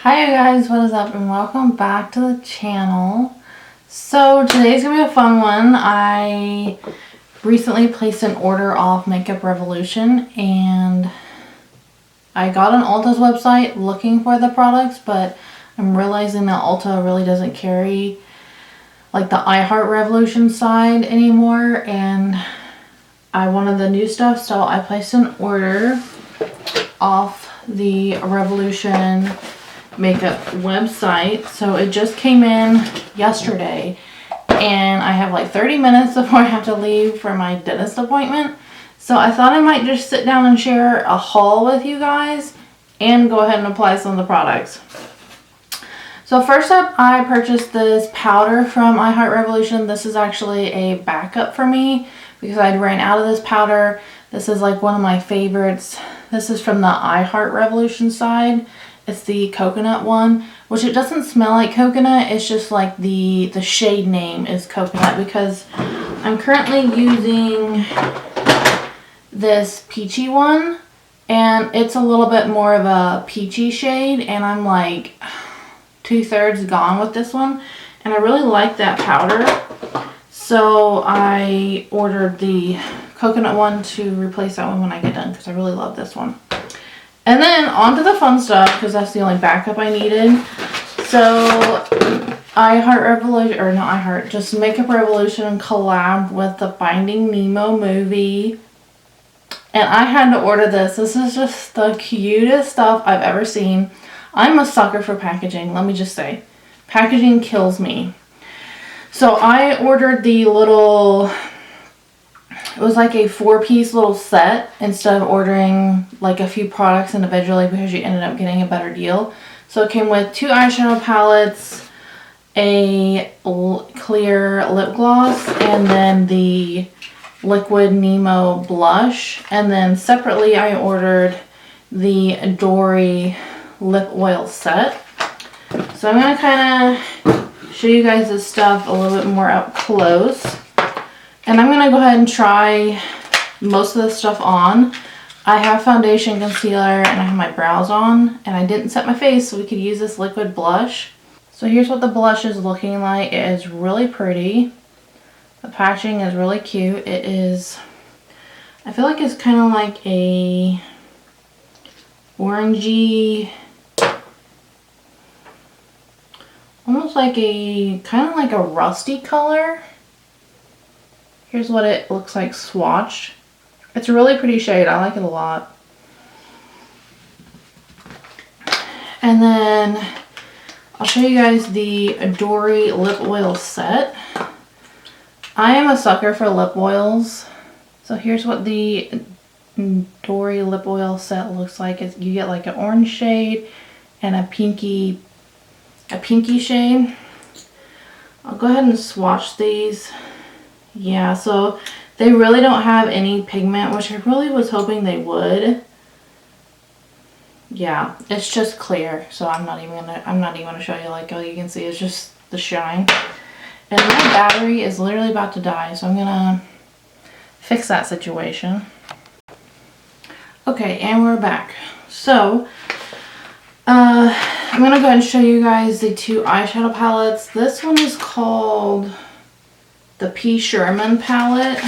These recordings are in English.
Hi you guys, what is up and welcome back to the channel. So today's gonna be a fun one. I recently placed an order off Makeup Revolution and I got on Ulta's website looking for the products, but I'm realizing that Ulta really doesn't carry like the iHeart Revolution side anymore, and I wanted the new stuff, so I placed an order off the Revolution makeup website. So it just came in yesterday and I have like 30 minutes before I have to leave for my dentist appointment. So I thought I might just sit down and share a haul with you guys and go ahead and apply some of the products. So first up, I purchased this powder from iHeart Revolution. This is actually a backup for me because I ran out of this powder. This is like one of my favorites. This is from the iHeart Revolution side. It's the coconut one, which it doesn't smell like coconut. It's just like the shade name is coconut because I'm currently using this peachy one and it's a little bit more of a peachy shade, and I'm like 2/3 gone with this one, and I really like that powder. So I ordered the coconut one to replace that one when I get done because I really love this one. And then on to the fun stuff, because that's the only backup I needed. So iHeart Revolution, or not iHeart, just Makeup Revolution collabed with the Finding Nemo movie. And I had to order this. This is just the cutest stuff I've ever seen. I'm a sucker for packaging, let me just say. Packaging kills me. So I ordered the little... It was like a 4-piece little set instead of ordering like a few products individually because you ended up getting a better deal. So it came with 2 eyeshadow palettes, a clear lip gloss, and then the liquid Nemo blush. And then separately I ordered the Dory lip oil set. So I'm going to kind of show you guys this stuff a little bit more up close. And I'm going to go ahead and try most of this stuff on. I have foundation, concealer, and I have my brows on. And I didn't set my face, so we could use this liquid blush. So here's what the blush is looking like. It is really pretty. The packaging is really cute. It is, I feel like it's kind of like a orangey, almost like a, kind of like a rusty color. Here's what it looks like swatched. It's a really pretty shade. I like it a lot. And then I'll show you guys the Dory lip oil set. I am a sucker for lip oils. So here's what the Dory lip oil set looks like. You get like an orange shade and a pinky shade. I'll go ahead and swatch these. Yeah, so they really don't have any pigment, which I really was hoping they would. Yeah, it's just clear, so I'm not even gonna show you. Like, all you can see is just the shine. And my battery is literally about to die, so I'm gonna fix that situation. Okay, and we're back. So I'm gonna go ahead and show you guys the 2 eyeshadow palettes. This one is called the Sherman Palette,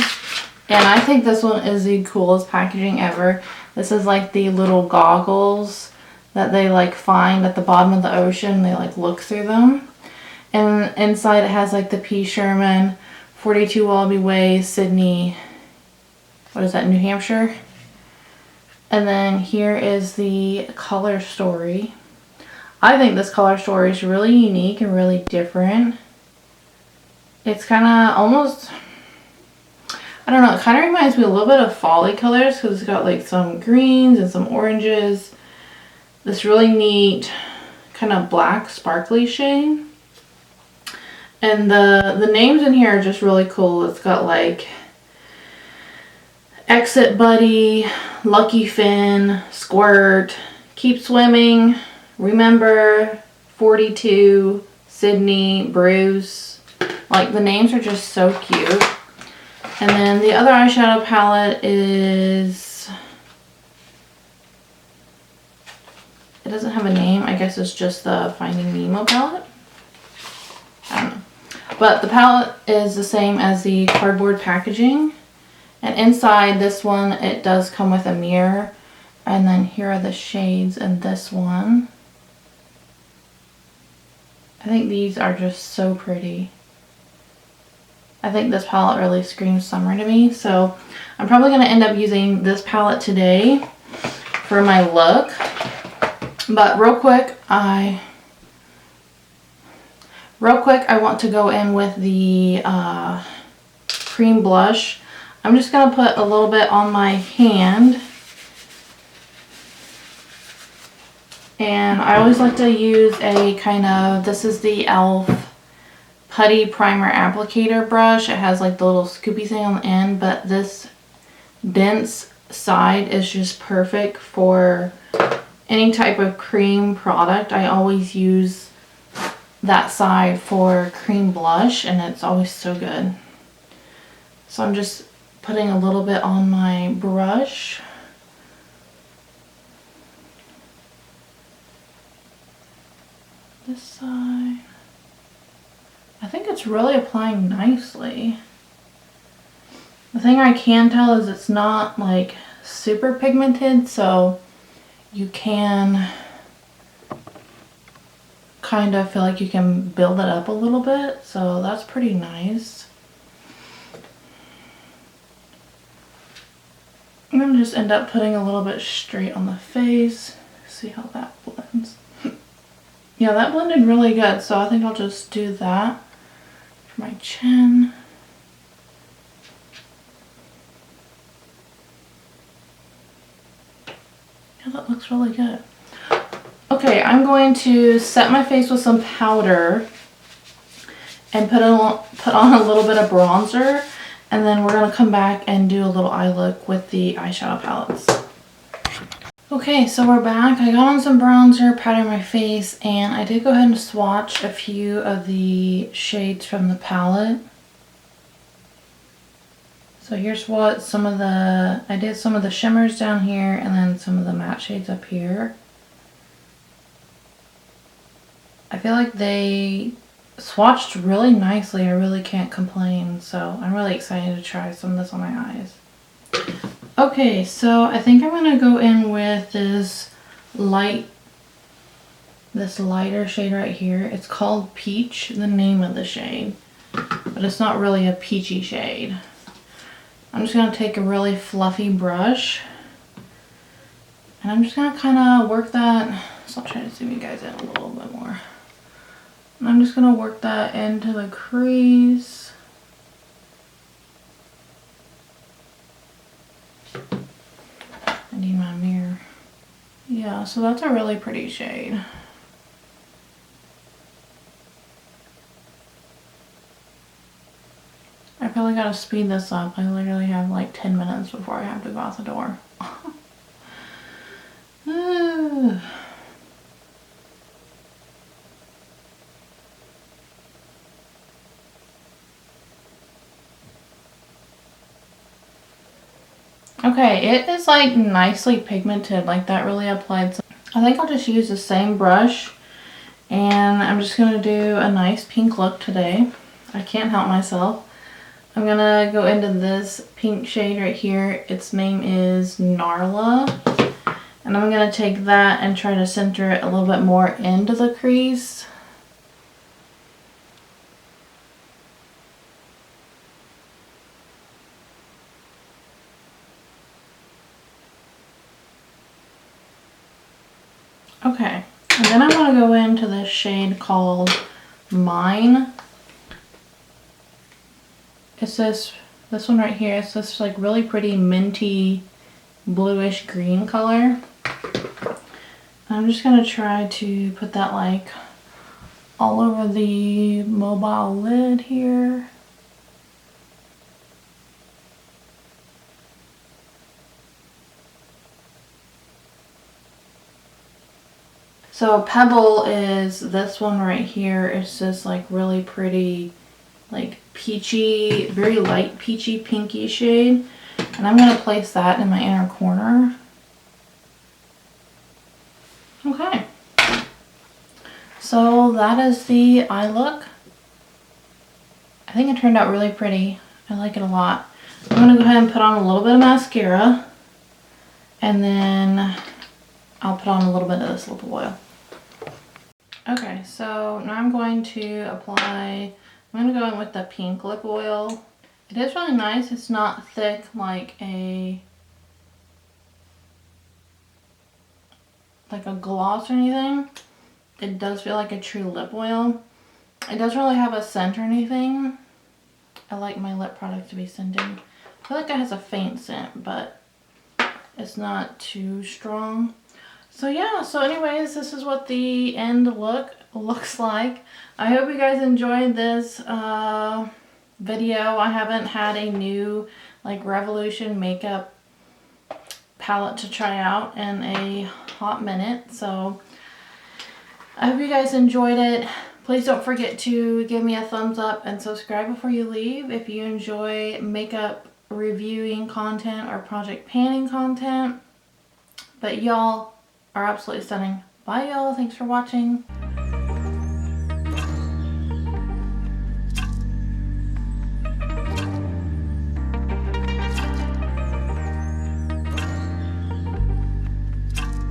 and I think this one is the coolest packaging ever. This is like the little goggles that they like find at the bottom of the ocean. They like look through them, and inside it has like the Sherman 42 Wallaby Way, Sydney, what is that, New Hampshire. And then here is the color story. I think this color story is really unique and really different. It's kind of almost, I don't know, it kind of reminds me a little bit of Folly colors because it's got like some greens and some oranges. This really neat kind of black sparkly shade. And the names in here are just really cool. It's got like Exit Buddy, Lucky Fin, Squirt, Keep Swimming, Remember, 42, Sydney, Bruce. Like, the names are just so cute. And then the other eyeshadow palette is It doesn't have a name. I guess it's just the Finding Nemo palette. I don't know. But the palette is the same as the cardboard packaging. And inside this one, it does come with a mirror. And then here are the shades in this one. I think these are just so pretty. I think this palette really screams summer to me. So I'm probably going to end up using this palette today for my look. But real quick, I want to go in with the cream blush. I'm just going to put a little bit on my hand. And I always like to use a kind of, this is the e.l.f. Putty Primer Applicator brush. It has like the little scoopy thing on the end, but this dense side is just perfect for any type of cream product. I always use that side for cream blush, and it's always so good. So I'm just putting a little bit on my brush. This side. I think it's really applying nicely. The thing I can tell is it's not like super pigmented, so you can kind of feel like you can build it up a little bit, so that's pretty nice. I'm going to just end up putting a little bit straight on the face. See how that blends. Yeah, that blended really good, so I think I'll just do that for my chin. Yeah, that looks really good. Okay, I'm going to set my face with some powder and put on a little bit of bronzer, and then we're going to come back and do a little eye look with the eyeshadow palettes. Okay, so we're back. I got on some bronzer, powdered my face, and I did go ahead and swatch a few of the shades from the palette. So here's what I did some of the shimmers down here and then some of the matte shades up here. I feel like they swatched really nicely. I really can't complain, so I'm really excited to try some of this on my eyes. Okay, so I think I'm going to go in with this lighter shade right here. It's called Peach, the name of the shade, but it's not really a peachy shade. I'm just going to take a really fluffy brush, and I'm just going to kind of work that, so I'll try to zoom you guys in a little bit more. And I'm just going to work that into the crease. I need my mirror. Yeah, so that's a really pretty shade. I probably gotta speed this up. I literally have like 10 minutes before I have to go out the door. Okay, it is like nicely pigmented, like that really applied. I think I'll just use the same brush, and I'm just going to do a nice pink look today. I can't help myself. I'm going to go into this pink shade right here. Its name is Narla, and I'm going to take that and try to center it a little bit more into the crease. Okay, and then I want to go into this shade called Mine. It's this one right here. It's this like really pretty minty bluish green color. I'm just going to try to put that like all over the mobile lid here. So Pebble is this one right here. It's just like really pretty, like peachy, very light peachy pinky shade. And I'm going to place that in my inner corner. Okay. So that is the eye look. I think it turned out really pretty. I like it a lot. I'm going to go ahead and put on a little bit of mascara. And then I'll put on a little bit of this lip oil. Okay, so now I'm going to apply, I'm going to go in with the pink lip oil. It is really nice. It's not thick like a gloss or anything. It does feel like a true lip oil. It doesn't really have a scent or anything. I like my lip product to be scented. I feel like it has a faint scent, but it's not too strong. So yeah, so anyways, this is what the end look looks like. I hope you guys enjoyed this video. I haven't had a new like Revolution makeup palette to try out in a hot minute. So I hope you guys enjoyed it. Please don't forget to give me a thumbs up and subscribe before you leave if you enjoy makeup reviewing content or project panning content. But y'all are absolutely stunning. Bye y'all. Thanks for watching.